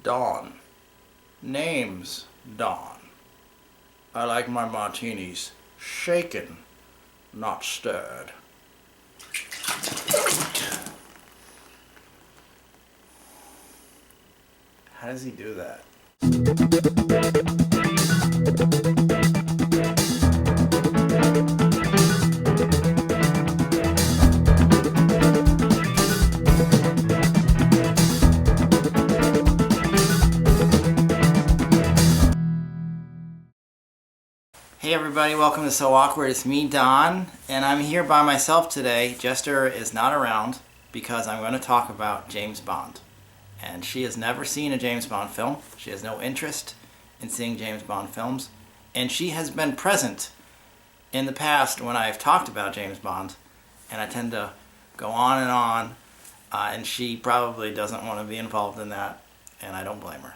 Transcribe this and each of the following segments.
Dawn. Name's Dawn. I like my martinis shaken, not stirred. How does he do that? Hey everybody, welcome to So Awkward. It's me, Don, and I'm here by myself today. Jester is not around because I'm going to talk about James Bond. And she has never seen a James Bond film. She has no interest in seeing James Bond films. And she has been present in the past when I've talked about James Bond. And I tend to go on, and she probably doesn't want to be involved in that, and I don't blame her.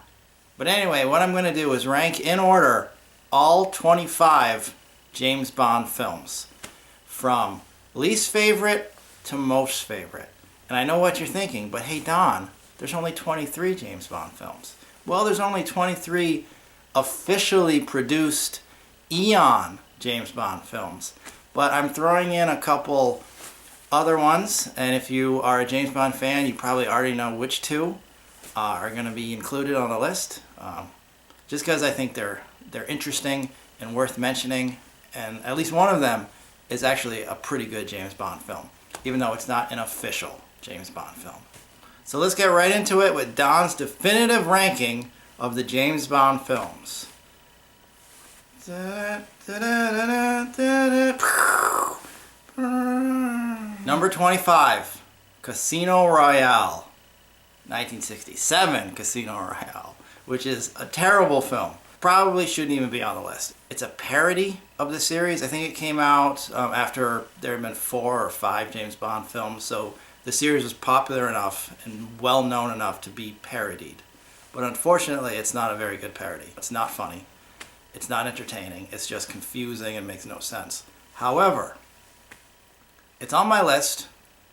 But anyway, what I'm going to do is rank in order all 25 James Bond films, from least favorite to most favorite. And I know what you're thinking, but hey Don, there's only 23 James Bond films. Well, there's only 23 officially produced Eon James Bond films. But I'm throwing in a couple other ones, and if you are a James Bond fan, you probably already know which two are going to be included on the list. Just because I think they're interesting and worth mentioning, and at least one of them is actually a pretty good James Bond film, even though it's not an official James Bond film. So let's get right into it with Don's definitive ranking of the James Bond films. Number 25, Casino Royale. 1967 Casino Royale, which is a terrible film. Probably shouldn't even be on the list. It's a parody of the series. I think it came out after there had been 4 or 5 James Bond films, so the series was popular enough and well known enough to be parodied. But unfortunately, it's not a very good parody. It's not funny. It's not entertaining. It's just confusing and makes no sense. However, it's on my list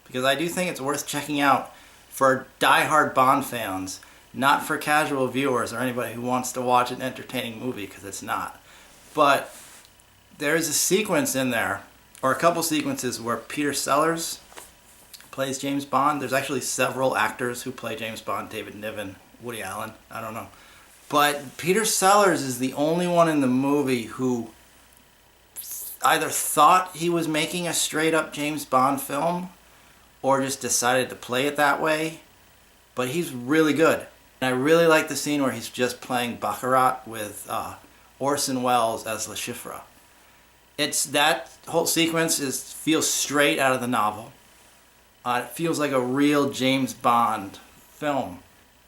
because I do think it's worth checking out for die-hard Bond fans, not for casual viewers or anybody who wants to watch an entertaining movie, because it's not. But there's a sequence in there, or a couple sequences, where Peter Sellers plays James Bond. There's actually several actors who play James Bond: David Niven, Woody Allen, I don't know. But Peter Sellers is the only one in the movie who either thought he was making a straight-up James Bond film or just decided to play it that way. But he's really good. And I really like the scene where he's just playing Baccarat with Orson Welles as Le Chiffre. That whole sequence feels straight out of the novel. It feels like a real James Bond film.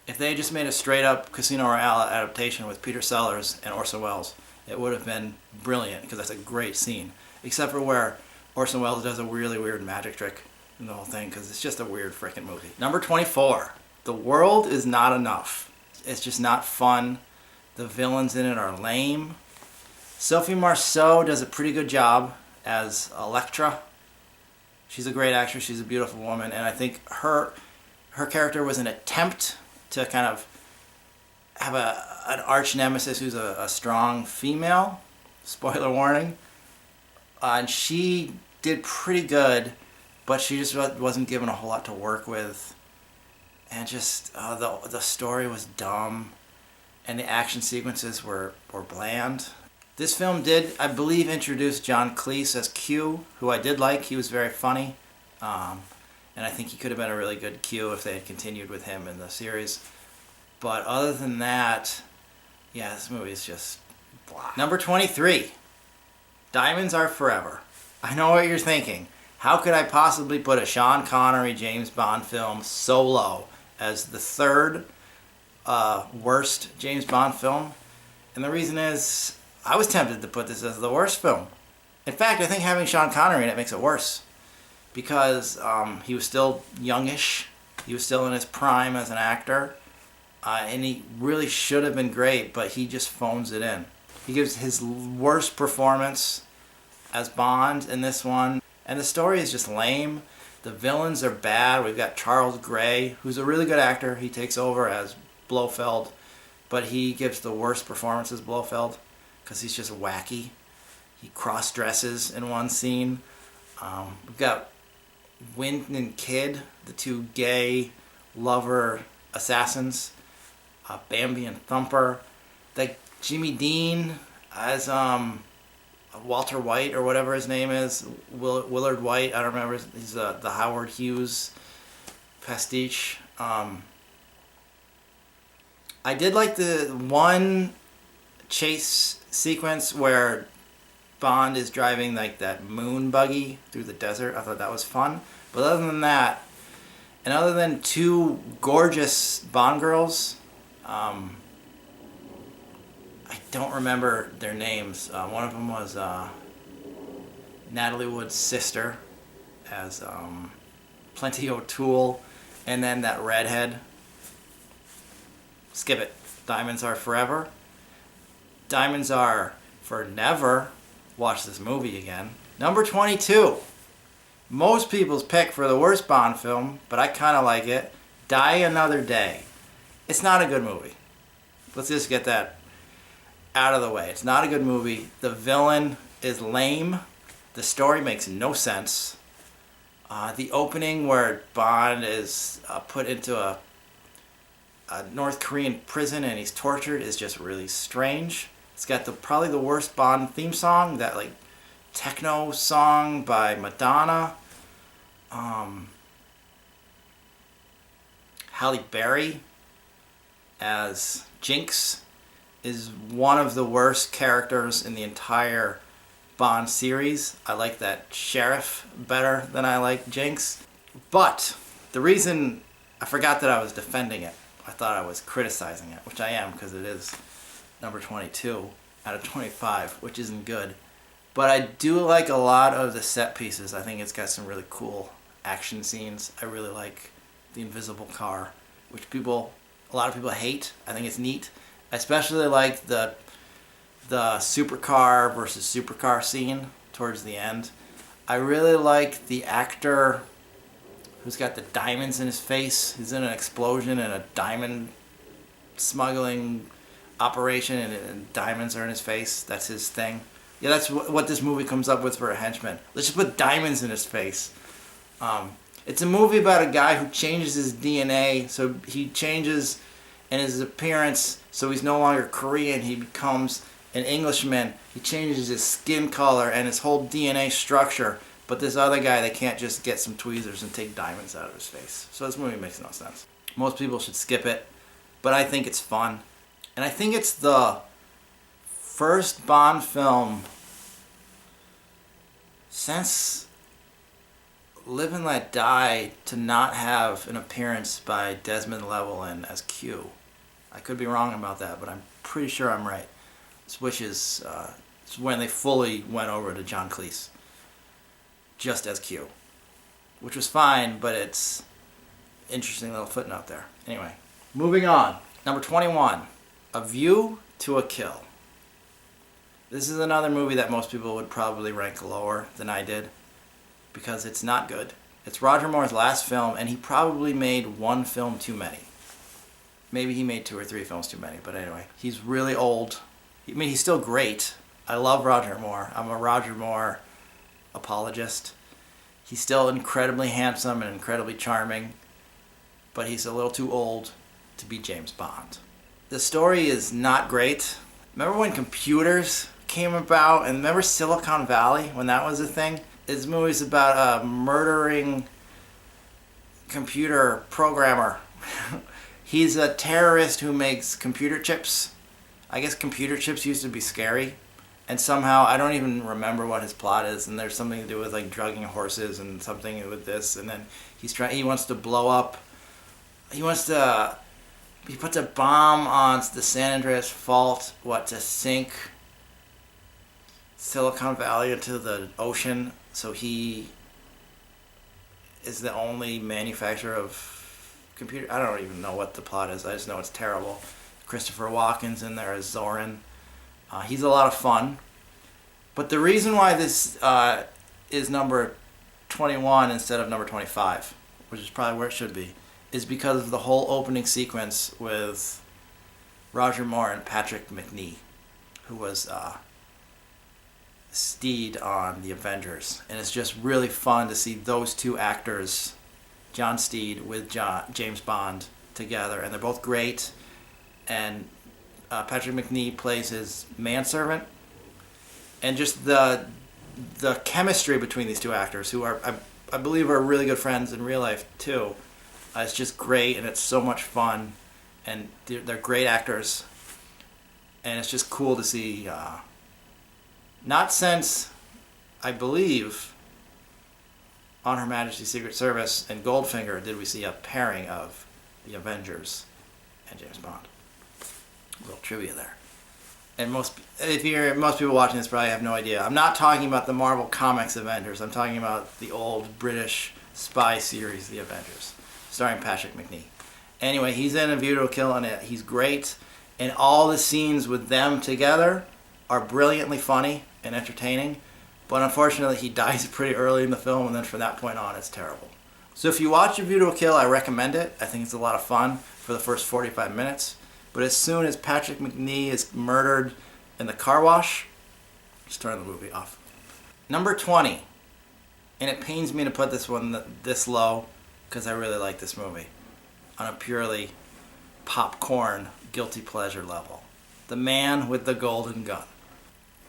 If they just made a straight-up Casino Royale adaptation with Peter Sellers and Orson Welles, it would have been brilliant, because that's a great scene. Except for where Orson Welles does a really weird magic trick in the whole thing, because it's just a weird freaking movie. Number 24. The World Is Not Enough. It's just not fun. The villains in it are lame. Sophie Marceau does a pretty good job as Elektra. She's a great actress. She's a beautiful woman, and I think her character was an attempt to kind of have an arch nemesis who's a strong female. Spoiler warning. And she did pretty good, but she just wasn't given a whole lot to work with. And just the story was dumb, and the action sequences were bland. This film did, I believe, introduce John Cleese as Q, who I did like. He was very funny, and I think he could have been a really good Q if they had continued with him in the series. But other than that, yeah, this movie is just blah. Number 23, Diamonds Are Forever. I know what you're thinking. How could I possibly put a Sean Connery James Bond film so low as the third worst James Bond film? And the reason is, I was tempted to put this as the worst film. In fact, I think having Sean Connery in it makes it worse, because he was still youngish, he was still in his prime as an actor, and he really should have been great, but he just phones it in. He gives his worst performance as Bond in this one, and the story is just lame. The villains are bad. We've got Charles Gray, who's a really good actor. He takes over as Blofeld, but he gives the worst performances, Blofeld, because he's just wacky. He cross-dresses in one scene. We've got Wint and Kid, the two gay lover assassins. Bambi and Thumper. Like Jimmy Dean as Walter White, or whatever his name is. Willard White, I don't remember. He's the Howard Hughes pastiche. I did like the one chase sequence where Bond is driving like that moon buggy through the desert. I thought that was fun. But other than that, and other than two gorgeous Bond girls, I don't remember their names. One of them was Natalie Wood's sister as Plenty O'Toole, and then that redhead. Skip it. Diamonds Are Forever. Diamonds Are for Never. Watch this movie again. Number 22. Most people's pick for the worst Bond film, but I kind of like it. Die Another Day. It's not a good movie. Let's just get that out of the way. It's not a good movie. The villain is lame. The story makes no sense. The opening where Bond is put into a North Korean prison and he's tortured is just really strange. It's got probably the worst Bond theme song, that like techno song by Madonna. Halle Berry as Jinx is one of the worst characters in the entire Bond series. I like that sheriff better than I like Jinx. But the reason I forgot that I was defending it, I thought I was criticizing it, which I am, because it is number 22 out of 25, which isn't good. But I do like a lot of the set pieces. I think it's got some really cool action scenes. I really like the invisible car, which a lot of people hate. I think it's neat. I especially like the supercar versus supercar scene towards the end. I really like the actor who's got the diamonds in his face. He's in an explosion in a diamond smuggling operation, and diamonds are in his face. That's his thing. Yeah, that's what this movie comes up with for a henchman. Let's just put diamonds in his face. It's a movie about a guy who changes his DNA, so he changes in his appearance, so he's no longer Korean, he becomes an Englishman. He changes his skin color and his whole DNA structure, but this other guy, they can't just get some tweezers and take diamonds out of his face. So this movie makes no sense. Most people should skip it, but I think it's fun. And I think it's the first Bond film since Live and Let Die to not have an appearance by Desmond Llewellyn as Q. I could be wrong about that, but I'm pretty sure I'm right. Which is when they fully went over to John Cleese, just as Q, which was fine, but it's interesting little footnote there. Anyway, moving on. Number 21, A View to a Kill. This is another movie that most people would probably rank lower than I did, because it's not good. It's Roger Moore's last film, and he probably made one film too many. Maybe he made 2 or 3 films too many, but anyway, he's really old. I mean, he's still great. I love Roger Moore. I'm a Roger Moore apologist. He's still incredibly handsome and incredibly charming, but he's a little too old to be James Bond. The story is not great. Remember when computers came about, and remember Silicon Valley, when that was a thing? This movie's about a murdering computer programmer. He's a terrorist who makes computer chips. I guess computer chips used to be scary. And somehow, I don't even remember what his plot is, and there's something to do with like drugging horses and something with this, and then he wants to blow up, he puts a bomb on the San Andreas Fault, to sink Silicon Valley into the ocean, so he is the only manufacturer of computer. I don't even know what the plot is, I just know it's terrible. Christopher Walken's in there as Zorin. He's a lot of fun. But the reason why this is number 21 instead of number 25, which is probably where it should be, is because of the whole opening sequence with Roger Moore and Patrick McNee, who was Steed on The Avengers. And it's just really fun to see those two actors, John Steed with James Bond, together. And they're both great. And Patrick McNee plays his manservant. And just the chemistry between these two actors, who are, I believe, are really good friends in real life too. It's just great, and it's so much fun. And they're great actors. And it's just cool to see. Not since, I believe, on Her Majesty's Secret Service and Goldfinger did we see a pairing of the Avengers and James Bond. A little trivia there. And most people watching this probably have no idea. I'm not talking about the Marvel Comics Avengers. I'm talking about the old British spy series, The Avengers, starring Patrick McNee. Anyway, he's in A View to a Kill, and he's great. And all the scenes with them together are brilliantly funny and entertaining. But unfortunately, he dies pretty early in the film, and then from that point on, it's terrible. So if you watch A View to a Kill, I recommend it. I think it's a lot of fun for the first 45 minutes. But as soon as Patrick McNee is murdered in the car wash, just turn the movie off. Number 20. And it pains me to put this one this low, because I really like this movie on a purely popcorn, guilty pleasure level. The Man with the Golden Gun.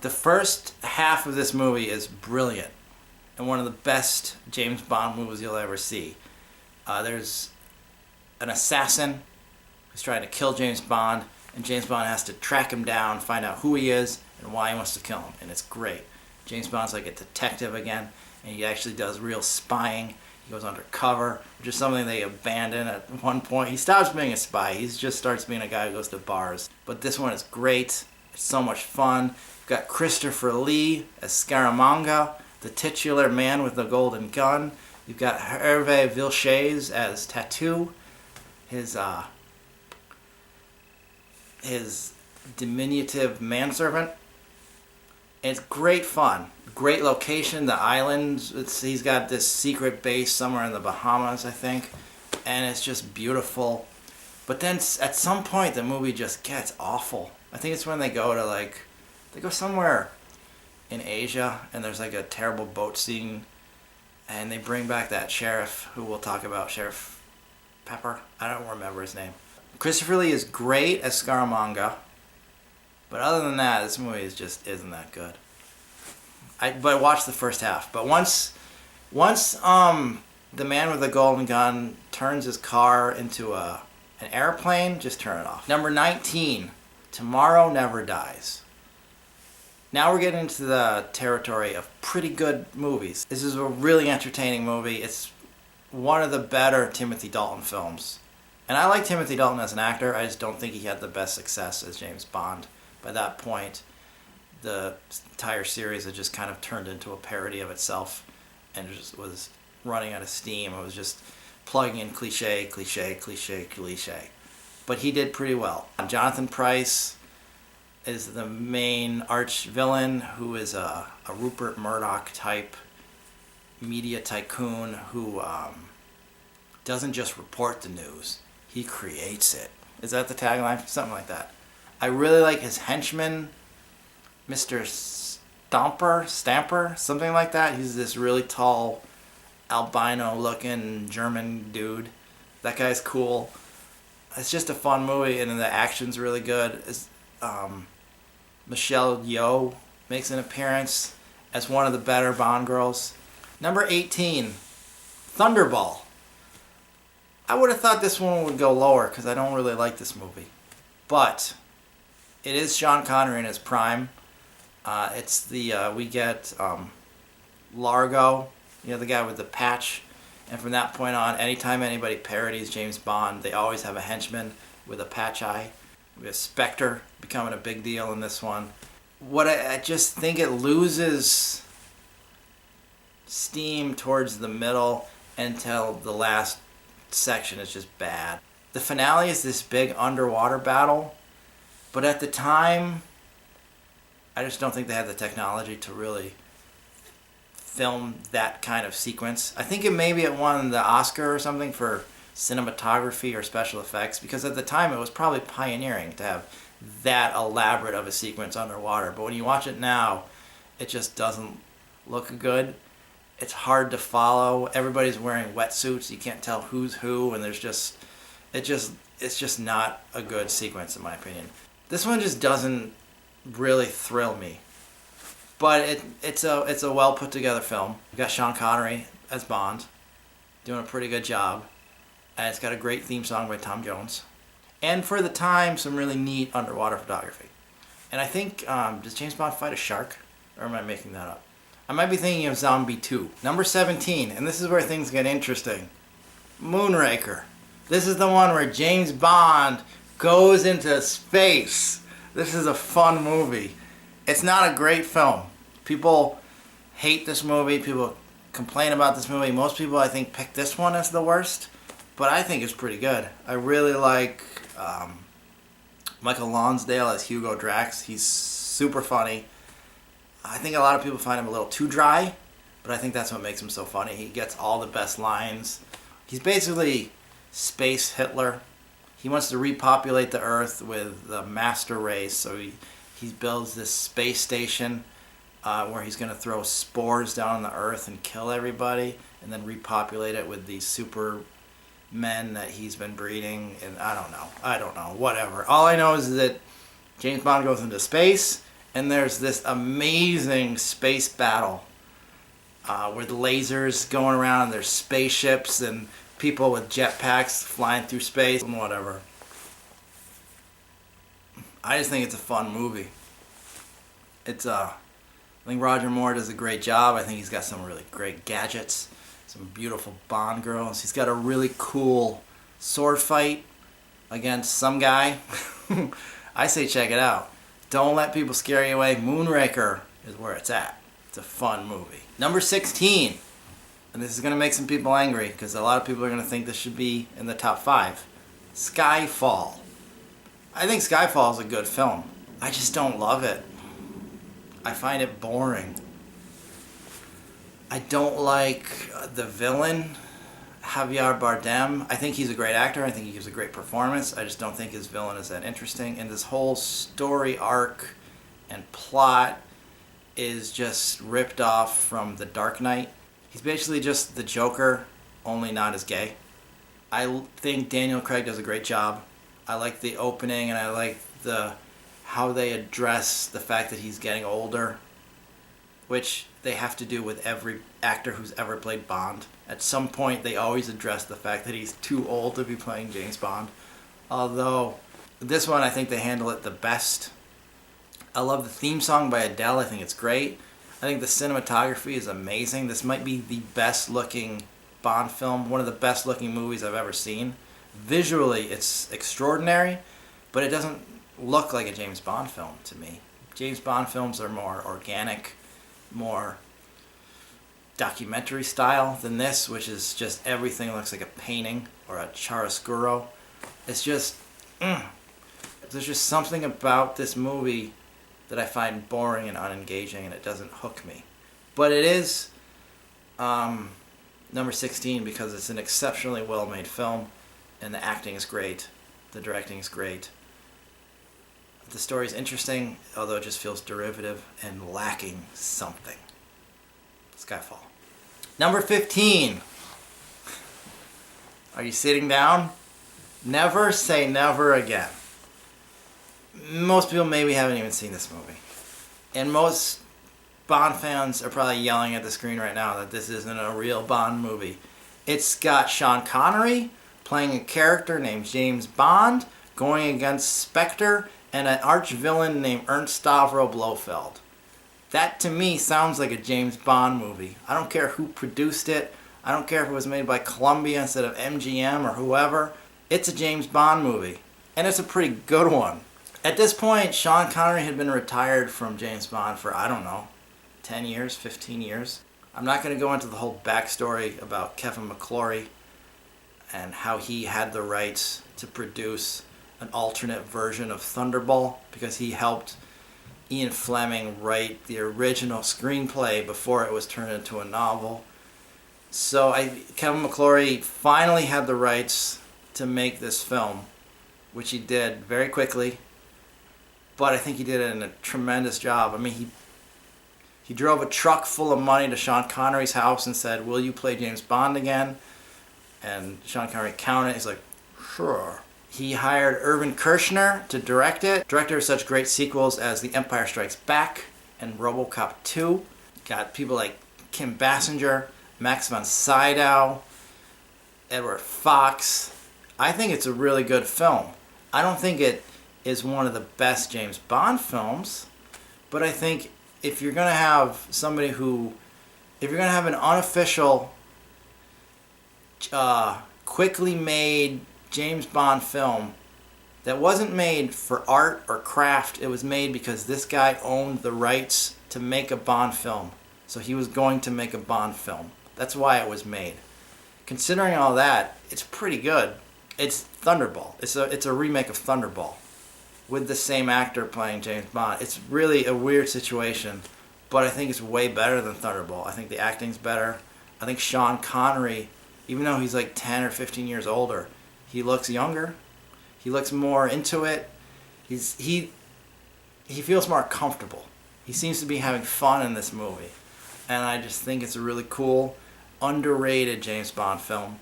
The first half of this movie is brilliant and one of the best James Bond movies you'll ever see. There's an assassin who's trying to kill James Bond, and James Bond has to track him down, find out who he is and why he wants to kill him, and it's great. James Bond's like a detective again, and he actually does real spying. He goes undercover, which is something they abandon at one point. He stops being a spy. He just starts being a guy who goes to bars. But this one is great. It's so much fun. You've got Christopher Lee as Scaramanga, the titular man with the golden gun. You've got Hervé Villechaize as Tattoo, his diminutive manservant. It's great fun. Great location, the islands. He's got this secret base somewhere in the Bahamas, I think. And it's just beautiful. But then at some point, the movie just gets awful. I think it's when they go somewhere in Asia, and there's like a terrible boat scene. And they bring back that sheriff, who we'll talk about, Sheriff Pepper. I don't remember his name. Christopher Lee is great as Scaramanga. But other than that, this movie just isn't that good. But I watched the first half. But once the Man with the Golden Gun turns his car into an airplane, just turn it off. Number 19, Tomorrow Never Dies. Now we're getting into the territory of pretty good movies. This is a really entertaining movie. It's one of the better Timothy Dalton films. And I like Timothy Dalton as an actor. I just don't think he had the best success as James Bond. By that point, the entire series had just kind of turned into a parody of itself and just was running out of steam. It was just plugging in cliche, cliche, cliche, cliche. But he did pretty well. Jonathan Pryce is the main arch villain, who is a Rupert Murdoch type media tycoon who doesn't just report the news, he creates it. Is that the tagline? Something like that. I really like his henchman, Mr. Stamper, something like that. He's this really tall, albino-looking German dude. That guy's cool. It's just a fun movie, and the action's really good. Michelle Yeoh makes an appearance as one of the better Bond girls. Number 18, Thunderball. I would have thought this one would go lower because I don't really like this movie. But it is Sean Connery in his prime. We get Largo, the guy with the patch. And from that point on, anytime anybody parodies James Bond, they always have a henchman with a patch eye. We have Spectre becoming a big deal in this one. I just think it loses steam towards the middle until the last section is just bad. The finale is this big underwater battle, but at the time, I just don't think they had the technology to really film that kind of sequence. I think it maybe it won the Oscar or something for cinematography or special effects, because at the time it was probably pioneering to have that elaborate of a sequence underwater. But when you watch it now, it just doesn't look good. It's hard to follow. Everybody's wearing wetsuits. You can't tell who's who, and it's just not a good sequence in my opinion. This one just doesn't really thrill me. But it's a well put together film. You got Sean Connery as Bond, doing a pretty good job, and it's got a great theme song by Tom Jones, and for the time, some really neat underwater photography. And I think does James Bond fight a shark, or am I making that up? I might be thinking of Zombie 2. Number 17, and this is where things get interesting. Moonraker. This is the one where James Bond goes into space. This is a fun movie. It's not a great film. People hate this movie. People complain about this movie. Most people, I think, pick this one as the worst, but I think it's pretty good. I really like Michael Lonsdale as Hugo Drax. He's super funny. I think a lot of people find him a little too dry, but I think that's what makes him so funny. He gets all the best lines. He's basically space Hitler. He wants to repopulate the Earth with the master race, so he builds this space station where he's going to throw spores down on the Earth and kill everybody, and then repopulate it with these super men that he's been breeding. And I don't know, whatever. All I know is that James Bond goes into space, and there's this amazing space battle with lasers going around, and there's spaceships and people with jetpacks flying through space and whatever. I just think it's a fun movie. I think Roger Moore does a great job. I think he's got some really great gadgets, some beautiful Bond girls. He's got a really cool sword fight against some guy. I say check it out. Don't let people scare you away. Moonraker is where it's at. It's a fun movie. Number 16. And this is going to make some people angry, because a lot of people are going to think this should be in the top 5. Skyfall. I think Skyfall is a good film. I just don't love it. I find it boring. I don't like the villain, Javier Bardem. I think he's a great actor. I think he gives a great performance. I just don't think his villain is that interesting. And this whole story arc and plot is just ripped off from The Dark Knight. He's basically just the Joker, only not as gay. I think Daniel Craig does a great job. I like the opening, and I like how they address the fact that he's getting older, which they have to do with every actor who's ever played Bond. At some point, they always address the fact that he's too old to be playing James Bond. Although, this one, I think they handle it the best. I love the theme song by Adele. I think it's great. I think the cinematography is amazing. This might be the best looking Bond film, one of the best looking movies I've ever seen. Visually, it's extraordinary, but it doesn't look like a James Bond film to me. James Bond films are more organic, more documentary style than this, which is just everything looks like a painting or a chiaroscuro. It's just, there's just something about this movie that I find boring and unengaging, and it doesn't hook me. But it is number 16 because it's an exceptionally well-made film, and the acting is great, the directing is great. The story is interesting, although it just feels derivative and lacking something. Skyfall. Number 15. Are you sitting down? Never Say Never Again. Most people maybe haven't even seen this movie. And most Bond fans are probably yelling at the screen right now that this isn't a real Bond movie. It's got Sean Connery playing a character named James Bond going against Spectre and an arch-villain named Ernst Stavro Blofeld. That, to me, sounds like a James Bond movie. I don't care who produced it. I don't care if it was made by Columbia instead of MGM or whoever. It's a James Bond movie. And it's a pretty good one. At this point, Sean Connery had been retired from James Bond for, 10 years, 15 years. I'm not going to go into the whole backstory about Kevin McClory and how he had the rights to produce an alternate version of Thunderball because he helped Ian Fleming write the original screenplay before it was turned into a novel. So Kevin McClory finally had the rights to make this film, which he did very quickly. But I think he did it in a tremendous job. I mean, he drove a truck full of money to Sean Connery's house and said, "Will you play James Bond again?" And Sean Connery counted. He's like, "Sure." He hired Irvin Kershner to direct it. Director of such great sequels as The Empire Strikes Back and RoboCop 2. Got people like Kim Basinger, Max von Sydow, Edward Fox. I think it's a really good film. I don't think it is one of the best James Bond films, but I think if you're going to have an unofficial, quickly made James Bond film that wasn't made for art or craft, it was made because this guy owned the rights to make a Bond film. So he was going to make a Bond film. That's why it was made. Considering all that, it's pretty good. It's Thunderball. It's a remake of Thunderball with the same actor playing James Bond. It's really a weird situation, but I think it's way better than Thunderball. I think the acting's better. I think Sean Connery, even though he's like 10 or 15 years older, he looks younger. He looks more into it. He feels more comfortable. He seems to be having fun in this movie. And I just think it's a really cool, underrated James Bond film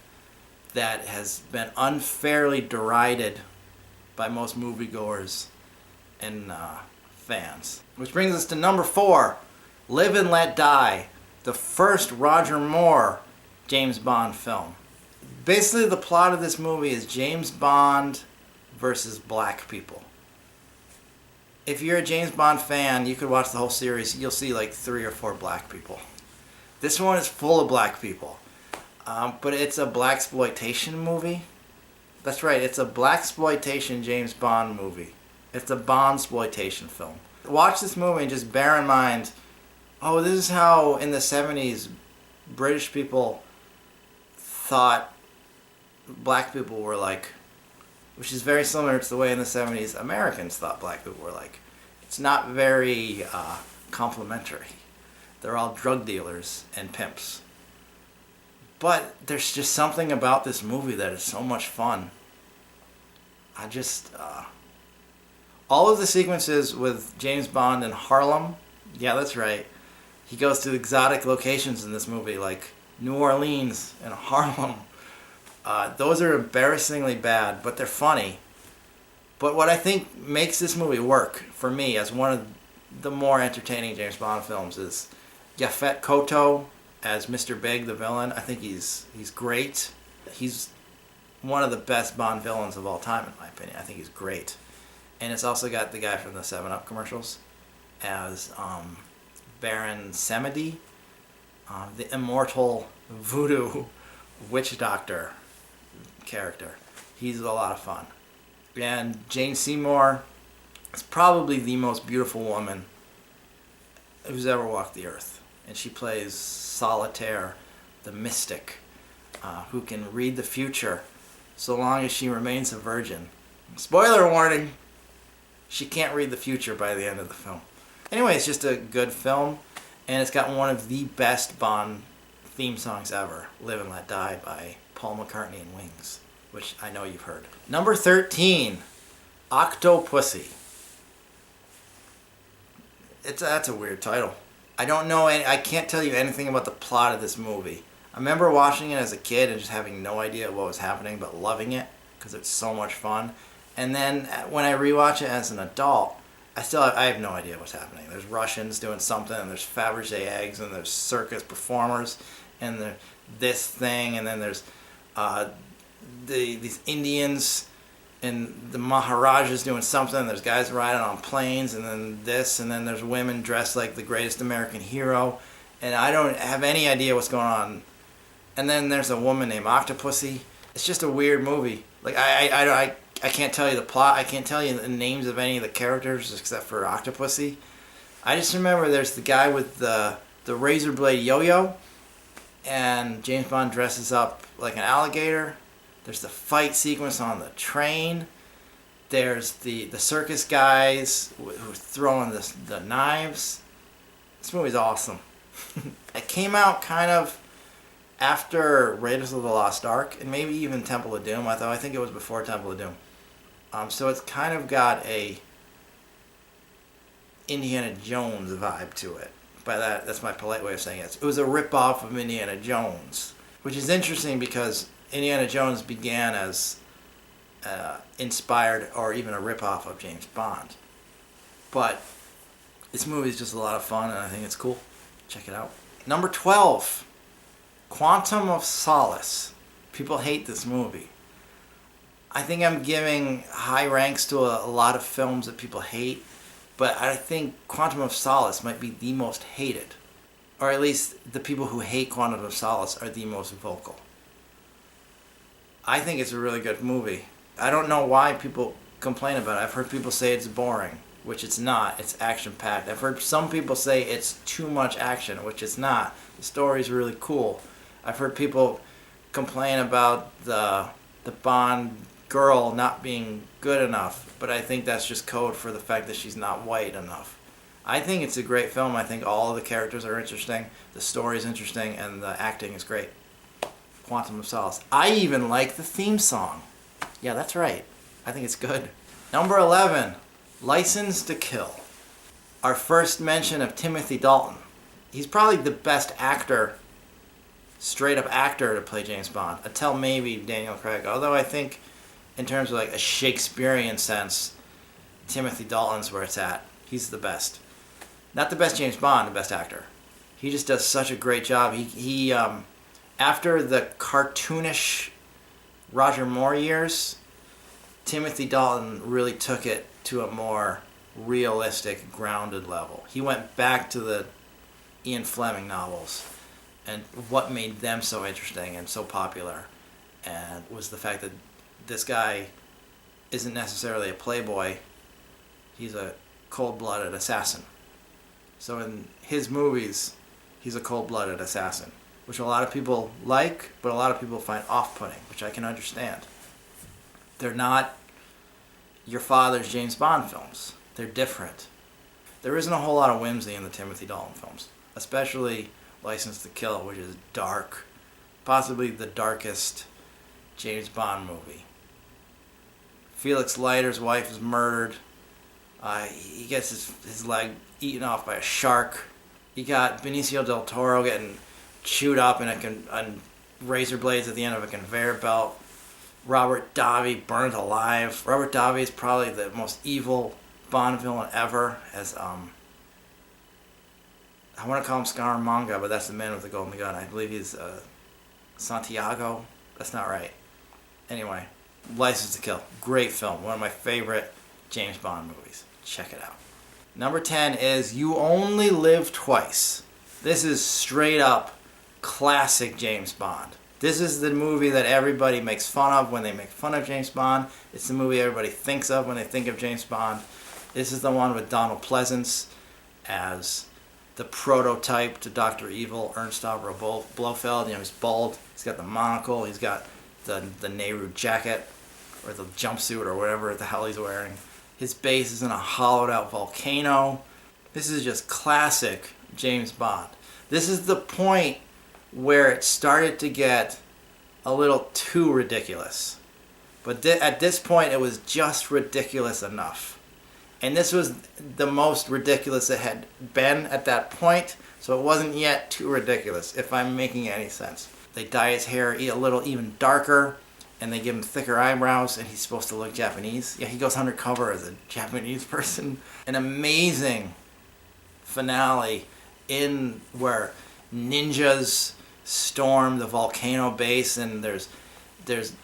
that has been unfairly derided by most moviegoers and fans. Which brings us to number 4, Live and Let Die, the first Roger Moore James Bond film. Basically, the plot of this movie is James Bond versus black people. If you're a James Bond fan, you could watch the whole series. You'll see like 3 or 4 black people. This one is full of black people. But it's a blaxploitation movie. That's right, it's a blaxploitation James Bond movie. It's a Bondsploitation film. Watch this movie and just bear in mind, oh, this is how in the 70s British people thought black people were like, which is very similar to the way in the 70s Americans thought black people were like. It's not very complimentary. They're all drug dealers and pimps. But there's just something about this movie that is so much fun. All of the sequences with James Bond in Harlem, yeah, that's right. He goes to exotic locations in this movie, like New Orleans and Harlem. Those are embarrassingly bad, but they're funny. But what I think makes this movie work for me as one of the more entertaining James Bond films is Yaphet Kotto as Mr. Big, the villain. I think he's great. He's one of the best Bond villains of all time, in my opinion. I think he's great. And it's also got the guy from the 7-Up commercials as Baron Samedi, the immortal voodoo witch doctor character. He's a lot of fun. And Jane Seymour is probably the most beautiful woman who's ever walked the earth. And she plays Solitaire, the mystic, who can read the future so long as she remains a virgin. Spoiler warning, she can't read the future by the end of the film. Anyway, it's just a good film, and it's got one of the best Bond theme songs ever, Live and Let Die by Paul McCartney and Wings, which I know you've heard. Number 13, Octopussy. That's a weird title. I can't tell you anything about the plot of this movie. I remember watching it as a kid and just having no idea what was happening, but loving it because it's so much fun. And then when I rewatch it as an adult, I have no idea what's happening. There's Russians doing something, and there's Fabergé eggs, and there's circus performers, and there's this thing, and then there's these Indians and the Maharajas doing something, and there's guys riding on planes, and then this, and then there's women dressed like the greatest American hero, and I don't have any idea what's going on. And then there's a woman named Octopussy. It's just a weird movie. Like I can't tell you the plot. I can't tell you the names of any of the characters except for Octopussy. I just remember there's the guy with the razor blade yo-yo, and James Bond dresses up like an alligator. There's the fight sequence on the train. There's the circus guys who are throwing the knives. This movie's awesome. It came out kind of after Raiders of the Lost Ark, and maybe even Temple of Doom. I think it was before Temple of Doom. So it's kind of got a Indiana Jones vibe to it. By that's my polite way of saying it. It was a rip-off of Indiana Jones, which is interesting because Indiana Jones began as inspired or even a rip-off of James Bond. But this movie is just a lot of fun, and I think it's cool. Check it out. Number 12, Quantum of Solace. People hate this movie. I think I'm giving high ranks to a lot of films that people hate, but I think Quantum of Solace might be the most hated. Or at least the people who hate Quantum of Solace are the most vocal. I think it's a really good movie. I don't know why people complain about it. I've heard people say it's boring, which it's not. It's action-packed. I've heard some people say it's too much action, which it's not. The story's really cool. I've heard people complain about the Bond girl not being good enough, but I think that's just code for the fact that she's not white enough. I think it's a great film. I think all of the characters are interesting, the story's interesting, and the acting is great. Quantum of Solace. I even like the theme song. Yeah, that's right. I think it's good. Number 11, License to Kill. Our first mention of Timothy Dalton. He's probably the best actor, straight up actor to play James Bond, until maybe Daniel Craig. Although I think in terms of like a Shakespearean sense, Timothy Dalton's where it's at. He's the best. Not the best James Bond, the best actor. He just does such a great job. He after the cartoonish Roger Moore years, Timothy Dalton really took it to a more realistic, grounded level. He went back to the Ian Fleming novels and what made them so interesting and so popular, and was the fact that this guy isn't necessarily a playboy. He's a cold-blooded assassin. So in his movies, he's a cold-blooded assassin, which a lot of people like, but a lot of people find off-putting, which I can understand. They're not your father's James Bond films. They're different. There isn't a whole lot of whimsy in the Timothy Dalton films, especially License to Kill, which is dark, possibly the darkest James Bond movie. Felix Leiter's wife is murdered. He gets his leg eaten off by a shark. You got Benicio del Toro getting chewed up on razor blades at the end of a conveyor belt. Robert Davi burned alive. Robert Davi is probably the most evil Bond villain ever. As I want to call him Scaramanga, but that's the man with the golden gun. I believe he's Santiago. That's not right. Anyway, License to Kill. Great film. One of my favorite James Bond movies. Check it out. Number 10 is You Only Live Twice. This is straight up classic James Bond. This is the movie that everybody makes fun of when they make fun of James Bond. It's the movie everybody thinks of when they think of James Bond. This is the one with Donald Pleasance as the prototype to Dr. Evil, Ernst Stavro Blofeld. You know, he's bald, he's got the monocle, he's got the Nehru jacket, or the jumpsuit, or whatever the hell he's wearing. His base is in a hollowed out volcano. This is just classic James Bond. This is the point where it started to get a little too ridiculous. But at this point, it was just ridiculous enough. And this was the most ridiculous it had been at that point, so it wasn't yet too ridiculous, if I'm making any sense. They dye his hair a little even darker, and they give him thicker eyebrows, and he's supposed to look Japanese. Yeah, he goes undercover as a Japanese person. An amazing finale in where ninjas storm the volcano base, and there's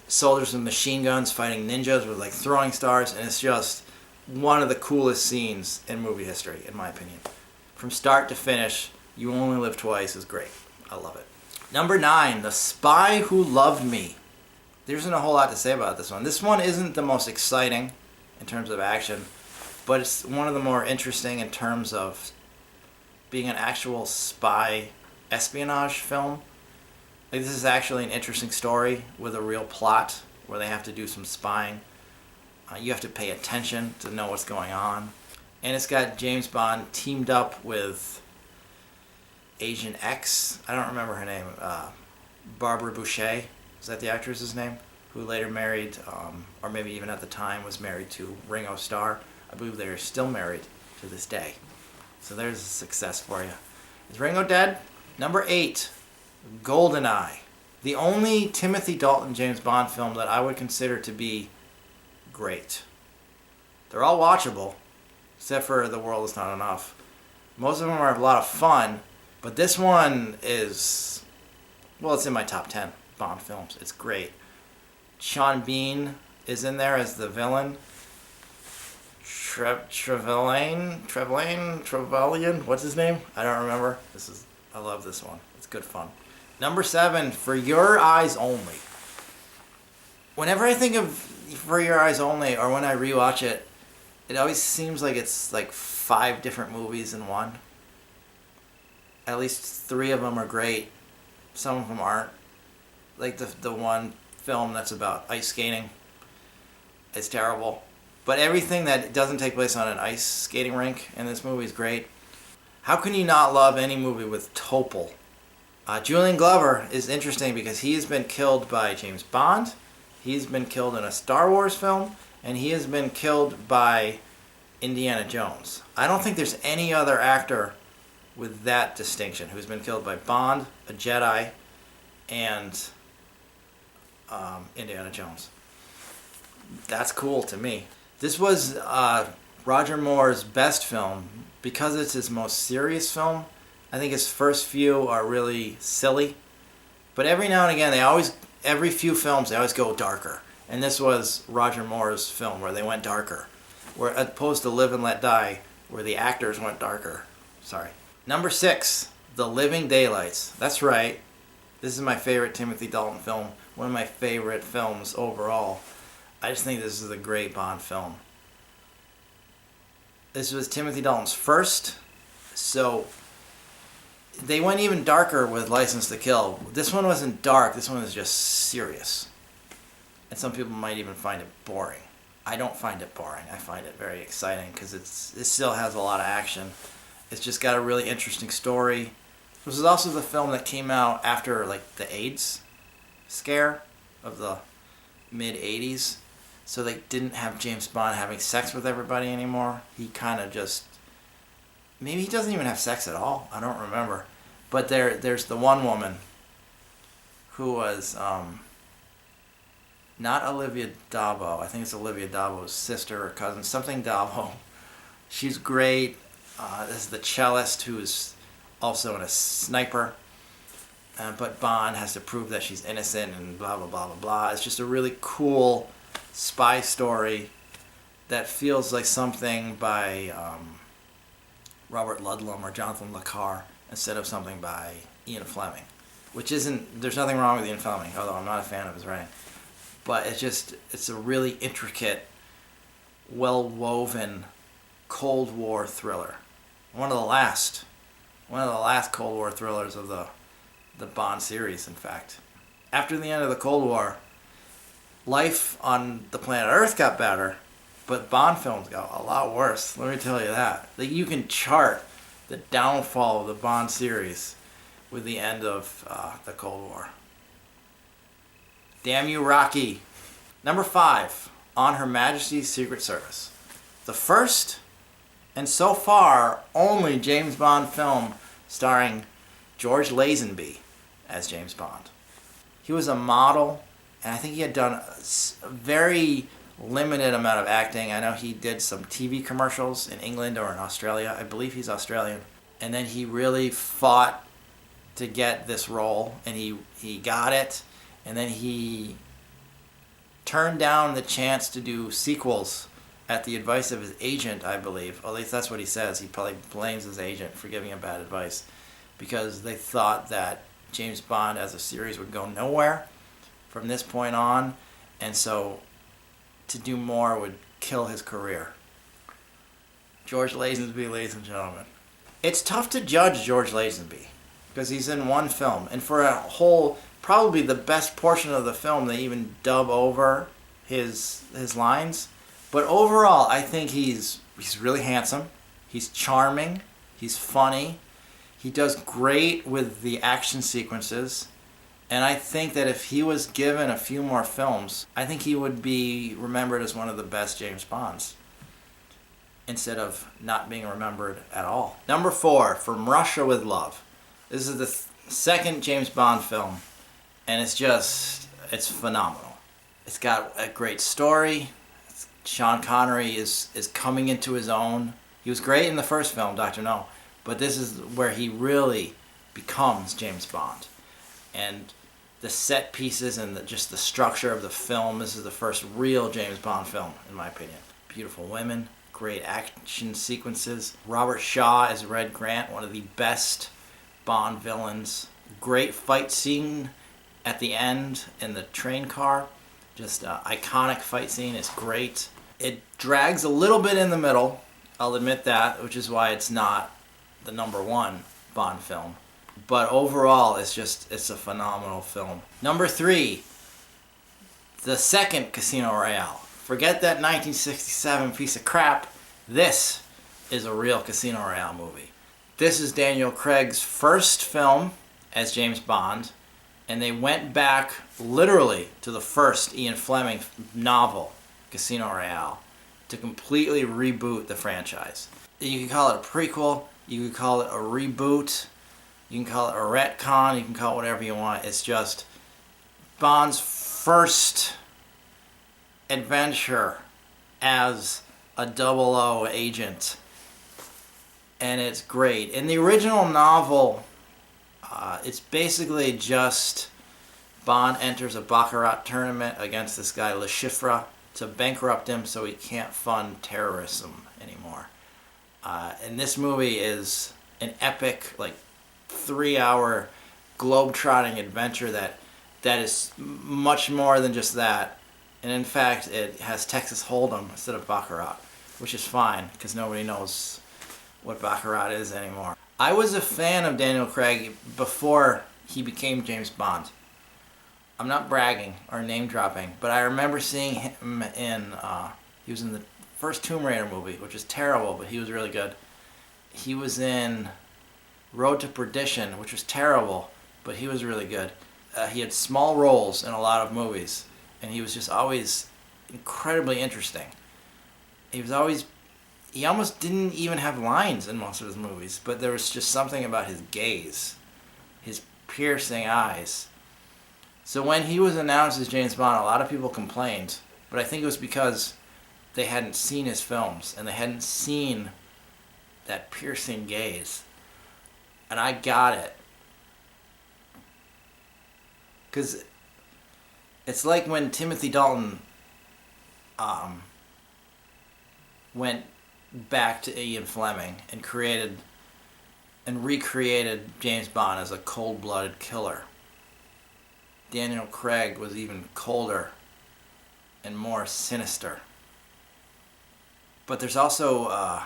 soldiers with machine guns fighting ninjas with like throwing stars, and it's just one of the coolest scenes in movie history, in my opinion. From start to finish, You Only Live Twice is great. I love it. Number 9, The Spy Who Loved Me. There isn't a whole lot to say about this one. This one isn't the most exciting in terms of action, but it's one of the more interesting in terms of being an actual spy espionage film. Like, this is actually an interesting story with a real plot where they have to do some spying. You have to pay attention to know what's going on. And it's got James Bond teamed up with Agent X. I don't remember her name. Barbara Boucher, is that the actress's name? Who later married, or maybe even at the time was married to Ringo Starr. I believe they are still married to this day. So there's a success for you. Is Ringo dead? Number 8, Goldeneye. The only Timothy Dalton James Bond film that I would consider to be great. They're all watchable, except for The World Is Not Enough. Most of them are a lot of fun, but this one is, well, it's in my top 10 Bond films. It's great. Sean Bean is in there as the villain. Trevelyan, what's his name? I don't remember. I love this one. It's good fun. Number 7, For Your Eyes Only. Whenever I think of For Your Eyes Only, or when I rewatch it, it always seems like it's like 5 different movies in one. At least 3 of them are great. Some of them aren't. Like the one film that's about ice skating. It's terrible. But everything that doesn't take place on an ice skating rink in this movie is great. How can you not love any movie with Topol? Julian Glover is interesting because he has been killed by James Bond. He's been killed in a Star Wars film. And he has been killed by Indiana Jones. I don't think there's any other actor with that distinction who's been killed by Bond, a Jedi, and Indiana Jones. That's cool to me. This was Roger Moore's best film because it's his most serious film. I think his first few are really silly, but every now and again, every few films, they always go darker. And this was Roger Moore's film where they went darker, where as opposed to Live and Let Die, where the actors went darker. Sorry. Number 6, The Living Daylights. That's right. This is my favorite Timothy Dalton film. One of my favorite films overall. I just think this is a great Bond film. This was Timothy Dalton's first, so they went even darker with License to Kill. This one wasn't dark, this one was just serious. And some people might even find it boring. I don't find it boring. I find it very exciting because it still has a lot of action. It's just got a really interesting story. This is also the film that came out after like the AIDS scare of the mid-'80s. So they didn't have James Bond having sex with everybody anymore. He kind of just... Maybe he doesn't even have sex at all. I don't remember. But there's the one woman who was... not Olivia Dabo. I think it's Olivia Dabo's sister or cousin. Something Dabo. She's great. This is the cellist who is also a sniper. But Bond has to prove that she's innocent and blah, blah, blah, blah, blah. It's just a really cool spy story that feels like something by Robert Ludlum or Jonathan Le Carre instead of something by Ian Fleming. Which isn't... There's nothing wrong with Ian Fleming, although I'm not a fan of his writing. But it's a really intricate, well-woven Cold War thriller. One of the last Cold War thrillers of the Bond series, in fact. After the end of the Cold War, life on the planet Earth got better, but Bond films got a lot worse. Let me tell you that. Like, you can chart the downfall of the Bond series with the end of the Cold War. Damn you, Rocky. Number 5, On Her Majesty's Secret Service. The first, and so far, only James Bond film starring George Lazenby as James Bond. He was a model, and I think he had done a very limited amount of acting. I know he did some TV commercials in England or in Australia. I believe he's Australian. And then he really fought to get this role, and he got it. And then he turned down the chance to do sequels at the advice of his agent, I believe. At least that's what he says. He probably blames his agent for giving him bad advice because they thought that James Bond as a series would go nowhere from this point on, and so to do more would kill his career. George Lazenby, ladies and gentlemen. It's tough to judge George Lazenby because he's in one film, and for a whole... Probably the best portion of the film, they even dub over his lines. But overall, I think he's really handsome. He's charming. He's funny. He does great with the action sequences. And I think that if he was given a few more films, I think he would be remembered as one of the best James Bonds, instead of not being remembered at all. Number 4, From Russia with Love. This is the second James Bond film, and it's phenomenal. It's got a great story. Sean Connery is coming into his own. He was great in the first film, Dr. No, but this is where he really becomes James Bond. And the set pieces and just the structure of the film, this is the first real James Bond film, in my opinion. Beautiful women, great action sequences. Robert Shaw as Red Grant, one of the best Bond villains. Great fight scene at the end in the train car. Just an iconic fight scene. It's great. It drags a little bit in the middle, I'll admit that, which is why it's not the number 1 Bond film. But overall, it's a phenomenal film. Number 3, the second Casino Royale. Forget that 1967 piece of crap. This is a real Casino Royale movie. This is Daniel Craig's first film as James Bond, and they went back literally to the first Ian Fleming novel, Casino Royale, to completely reboot the franchise. You can call it a prequel, you can call it a reboot, you can call it a retcon, you can call it whatever you want. It's just Bond's first adventure as a 00 agent. And it's great. In the original novel, it's basically just Bond enters a Baccarat tournament against this guy Le Chiffre to bankrupt him so he can't fund terrorism anymore. And this movie is an epic, 3-hour globe-trotting adventure that is much more than just that. And in fact, it has Texas Hold'em instead of Baccarat, which is fine because nobody knows what Baccarat is anymore. I was a fan of Daniel Craig before he became James Bond. I'm not bragging or name dropping, but I remember seeing him he was in the first Tomb Raider movie, which is terrible, but he was really good. He was in Road to Perdition, which was terrible, but he was really good. He had small roles in a lot of movies, and he was just always incredibly interesting. He almost didn't even have lines in most of his movies, but there was just something about his gaze, his piercing eyes. So when he was announced as James Bond, a lot of people complained, but I think it was because they hadn't seen his films, and they hadn't seen that piercing gaze. And I got it. Because it's like when Timothy Dalton went back to Ian Fleming and recreated James Bond as a cold-blooded killer. Daniel Craig was even colder and more sinister. But there's also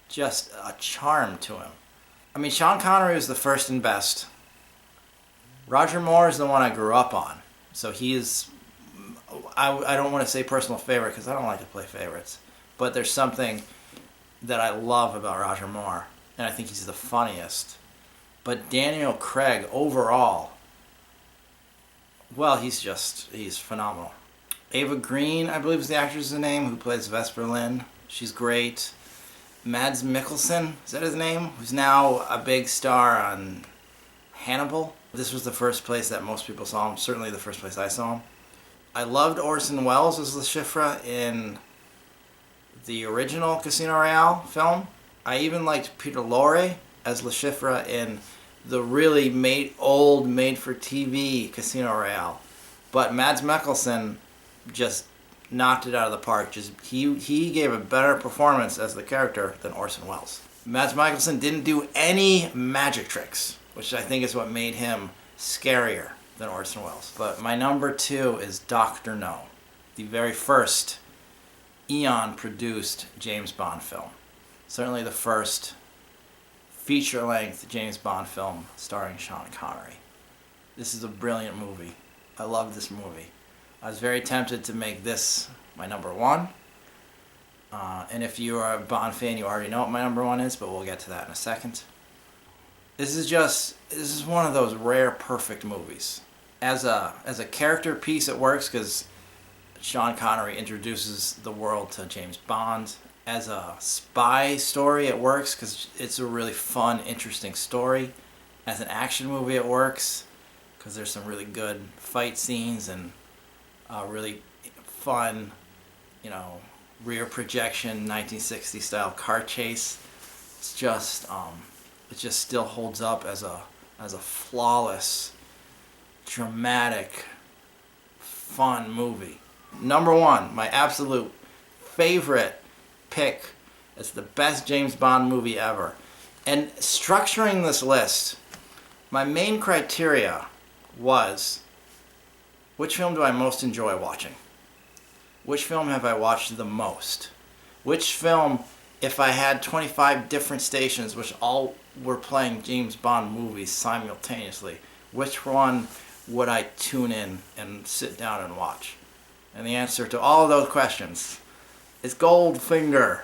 just a charm to him. I mean, Sean Connery was the first and best. Roger Moore is the one I grew up on. So he's... I don't want to say personal favorite because I don't like to play favorites. But there's something that I love about Roger Moore. And I think he's the funniest. But Daniel Craig, overall... well, he's phenomenal. Ava Green, I believe is the actress's name, who plays Vesper Lynn. She's great. Mads Mikkelsen, is that his name? Who's now a big star on Hannibal. This was the first place that most people saw him, certainly the first place I saw him. I loved Orson Welles as Le Chiffre in the original Casino Royale film. I even liked Peter Lorre as Le Chiffre in the really made-for-TV Casino Royale. But Mads Mikkelsen just knocked it out of the park. He gave a better performance as the character than Orson Welles. Mads Mikkelsen didn't do any magic tricks, which I think is what made him scarier than Orson Welles. But my number 2 is Dr. No, the very first Eon-produced James Bond film. Certainly the first feature-length James Bond film starring Sean Connery. This is a brilliant movie. I love this movie. I was very tempted to make this my number 1. And if you are a Bond fan, you already know what my number 1 is, but we'll get to that in a second. This is one of those rare perfect movies. As a character piece, it works because Sean Connery introduces the world to James Bond. As a spy story, it works because it's a really fun, interesting story. As an action movie, it works because there's some really good fight scenes and really fun, rear projection 1960 style car chase. It's just it just still holds up as a flawless, dramatic, fun movie. Number one, my absolute favorite pick. It's the best James Bond movie ever. And structuring this list, my main criteria was, which film do I most enjoy watching? Which film have I watched the most? Which film, if I had 25 different stations which all were playing James Bond movies simultaneously, which one would I tune in and sit down and watch? And the answer to all of those questions is Goldfinger.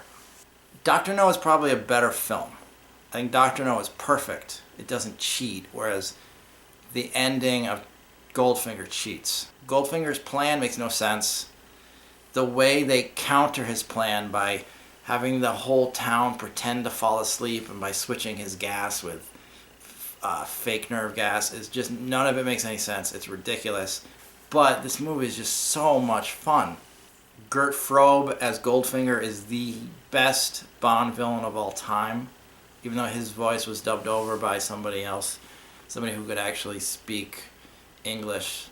Dr. No is probably a better film. I think Dr. No is perfect. It doesn't cheat, whereas the ending of Goldfinger cheats. Goldfinger's plan makes no sense. The way they counter his plan by having the whole town pretend to fall asleep and by switching his gas with fake nerve gas is just, none of it makes any sense. It's ridiculous. But this movie is just so much fun. Gert Frobe as Goldfinger is the best Bond villain of all time, even though his voice was dubbed over by somebody else, somebody who could actually speak English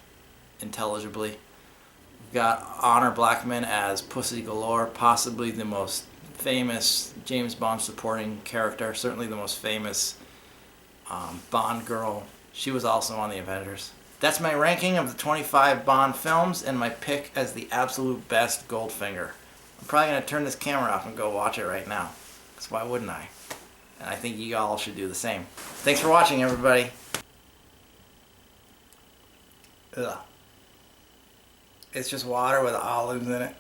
intelligibly. We've got Honor Blackman as Pussy Galore, possibly the most famous James Bond supporting character, certainly the most famous Bond girl. She was also on the Avengers. That's my ranking of the 25 Bond films and my pick as the absolute best Goldfinger. I'm probably going to turn this camera off and go watch it right now, because why wouldn't I? And I think you all should do the same. Thanks for watching, everybody. Ugh. It's just water with olives in it.